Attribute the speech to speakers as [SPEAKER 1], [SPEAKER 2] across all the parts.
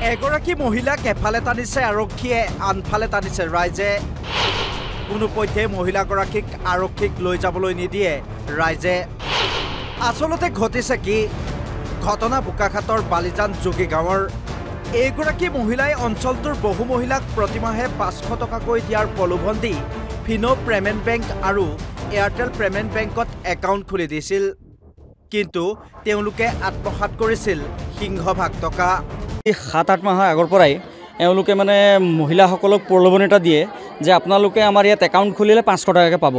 [SPEAKER 1] এগৰাকী মহিলাক এফালে টানিছে আৰক্ষীয়ে, আনফালে টানিছে ৰাইজে। কোনোপধ্যে মহিলাগৰাকীক আৰক্ষীক লৈ যাবলৈ নিদিয়ে ৰাইজে। আচলতে ঘটিছে কি? ঘটনা বোকাখাটৰ বালিজান যোগী গাঁৱৰ। এইগৰাকী মহিলাই অঞ্চলটোৰ বহু মহিলাক প্ৰতিমাহে 500 টকাকৈ দিয়াৰ প্ৰলোভন দি ফিনো পেমেণ্ট বেংক আৰু এয়াৰটেল পেমেণ্ট বেংকত একাউণ্ট খুলি দিছিল। কিন্তু তেওঁলোকে আত্মসাৎ কৰিছিল সিংহভাগ টকা।
[SPEAKER 2] 7-8 মাহৰ আগৰ পৰাই এওঁলোকে মানে মহিলাসকলক প্ৰলোভন এটা দিয়ে যে আপোনালোকে আমাৰ ইয়াত একাউণ্ট খুলিলে 500 টকাকৈ পাব।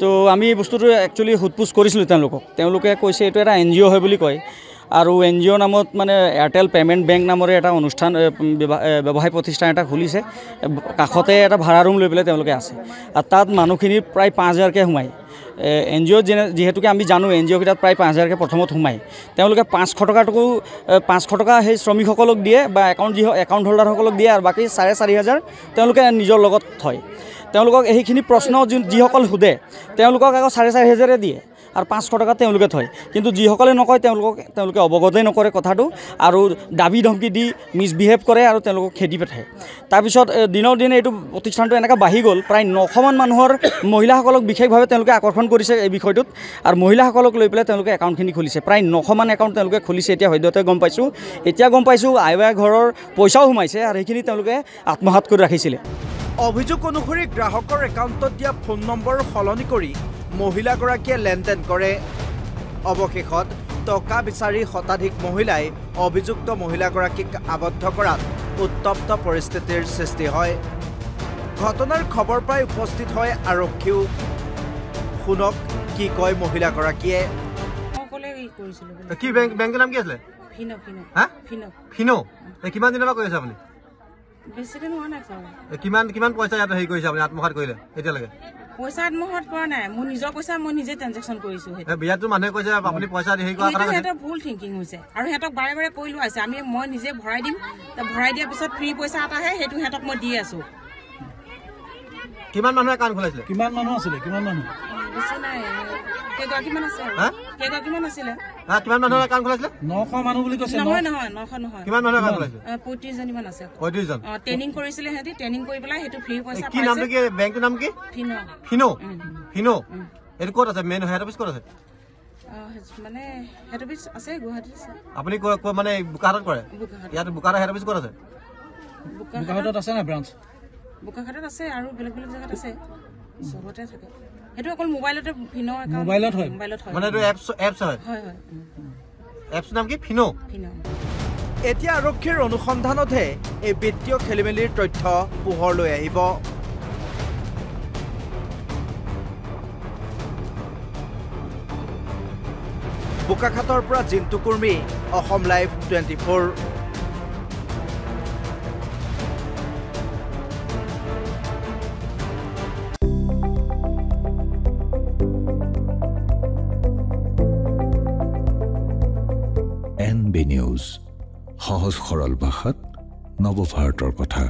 [SPEAKER 2] তো আমি বস্তুটো একচুৱেলি সোধপোছ কৰিছিলোঁ তেওঁলোকে কৈছে এইটো এটা NGO হয় বুলি কয়। আৰু NGO নামত মানে এয়াৰটেল পেমেণ্ট বেংক নামৰে এটা অনুষ্ঠান ব্যৱসায় প্ৰতিষ্ঠান এটা খুলিছে। কাষতে এটা ভাড়া ৰুম লৈ পেলাই তেওঁলোকে আছে। আৰু তাত মানুহখিনি প্ৰায় 5000কৈ সোমায়। NGO যিহেতুকে আমি জানো NGO কেইটাত প্ৰায় 5000কৈ প্ৰথমত সোমায়। তেওঁলোকে 500 টকা সেই শ্ৰমিকসকলক দিয়ে বা একাউণ্ট হোল্ডাৰসকলক দিয়ে, আৰু বাকী 4500 তেওঁলোকে নিজৰ লগত থয়। তেওঁলোকক সেইখিনি প্ৰশ্ন যিসকল সোধে তেওঁলোকক আকৌ 4500 দিয়ে, আৰু 500 টকা তেওঁলোকে থয়। কিন্তু যিসকলে নকয় তেওঁলোকে অৱগতেই নকৰে কথাটো, আৰু দাবী ধমকি দি মিছবিহেভ কৰে আৰু তেওঁলোকক খেদি পঠায়। তাৰপিছত দিনৰ দিনে এইটো প্ৰতিষ্ঠানটো এনেকৈ বাঢ়ি গ'ল। প্ৰায় 900 মান মানুহৰ মহিলাসকলক বিশেষভাৱে তেওঁলোকে আকৰ্ষণ কৰিছে এই বিষয়টোত, আৰু মহিলাসকলক লৈ পেলাই তেওঁলোকে একাউণ্টখিনি খুলিছে। প্ৰায় 900 মান একাউণ্ট তেওঁলোকে খুলিছে। এতিয়া সদ্যহতে গম পাইছোঁ আইবাই ঘৰৰ পইচাও সোমাইছে, আৰু সেইখিনি তেওঁলোকে আত্মসাৎ কৰি ৰাখিছিলে।
[SPEAKER 1] অভিযোগ অনুসৰি গ্ৰাহকৰ একাউণ্টত দিয়া ফোন নম্বৰ সলনি কৰি মহিলাগৰাকীয়ে লেনদেন কৰে। অৱশেষত টকা বিচাৰি শতাধিক মহিলাই অভিযুক্ত মহিলাগৰাকীক আবদ্ধ কৰাত উত্তপ্ত পৰিস্থিতিৰ সৃষ্টি হয়। ঘটনাৰ খবৰ পাই উপস্থিত হয় আৰক্ষীও। শুনক কি কয় মহিলাগৰাকীয়ে।
[SPEAKER 3] কি বেংকৰ নাম কি আছিলে? ফিনো। কিমান দিনৰ পৰা কৰি আছে আপুনি?
[SPEAKER 4] বেছি দিন হোৱা নাই ছাৰ।
[SPEAKER 3] কিমান পইচা ইয়াত হেৰি কৰিছে আপুনি আত্মসাৎ কৰিলে এতিয়ালৈকে?
[SPEAKER 4] পইচা আত্মসাৎ কৰা নাই, মোৰ নিজৰ পইচা মই নিজে ট্ৰানজেকশ্যন কৰিছো।
[SPEAKER 3] বিয়াতো মানুহে কৈছে আপুনি পইচা হেৰি কৰা কথা কৈছে।
[SPEAKER 4] সিহঁতৰ ভুল থিংকিং হৈছে, আৰু সিহঁতক বাৰে বাৰে কৈ লোৱা হৈছে মই নিজে ভৰাই দিম। ভৰাই দিয়াৰ পিছত ফ্ৰী পইচা এটা আহে, সেইটো সিহঁতক মই দি আছো।
[SPEAKER 3] কিমান মানুহে একাউণ্ট খোলাইছিলে?
[SPEAKER 5] কিমান মানুহ আছিলে?
[SPEAKER 4] বেছি নাই, কেইগৰাকীমান আছে। কেইগৰাকীমান আছিলে?
[SPEAKER 3] কিমান মানুহৰ একাউণ্ট খোলাইছিলে?
[SPEAKER 5] 900 মানুহ বুলি কৈছে।
[SPEAKER 4] নহয় 900 নহয়।
[SPEAKER 3] কিমান মানুহৰ একাউণ্ট খোলাইছিলে?
[SPEAKER 4] 35 জনীমান আছে।
[SPEAKER 3] 35 জন।
[SPEAKER 4] ট্ৰেইনিং কৰিছিলে সিহঁতি, ট্ৰেইনিং কৰি পেলাই সেইটো ফ্ৰী পইচা পাইছে।
[SPEAKER 3] কি নামটো কি? বেংকটোৰ নাম কি? ফিনো। এইটো ক'ত আছে? মেইন হেড অফিচ ক'ত আছে?
[SPEAKER 4] মানে হেড অফিচ আছে গুৱাহাটীত আছে।
[SPEAKER 3] আপুনি মানে বোকাখাটত কৰে? ইয়াত বোকাখাটৰ হেড অফিচ ক'ত আছে?
[SPEAKER 5] বোকাখাটত আছে না ব্ৰাঞ্চ?
[SPEAKER 4] বোকাখাটত আছে, আৰু বেলেগ জেগাত আছে, চবতে থাকে। সেইটো অকল মোবাইলতে ফিনো একাউণ্ট
[SPEAKER 5] মোবাইলত হয়
[SPEAKER 3] মানে এইটো এপছ হয়?
[SPEAKER 4] হয়।
[SPEAKER 3] এপছৰ নাম কি? ফিনো।
[SPEAKER 1] এতিয়া আৰক্ষীৰ অনুসন্ধানতহে এই বিত্তীয় খেলিমেলিৰ তথ্য পোহৰলৈ আহিব। বোকাখাটৰ পৰা Jintu Kurmi, Assam live 24।
[SPEAKER 6] NB news, সহজ সৰল ভাষাত নৱভাৰতৰ কথা।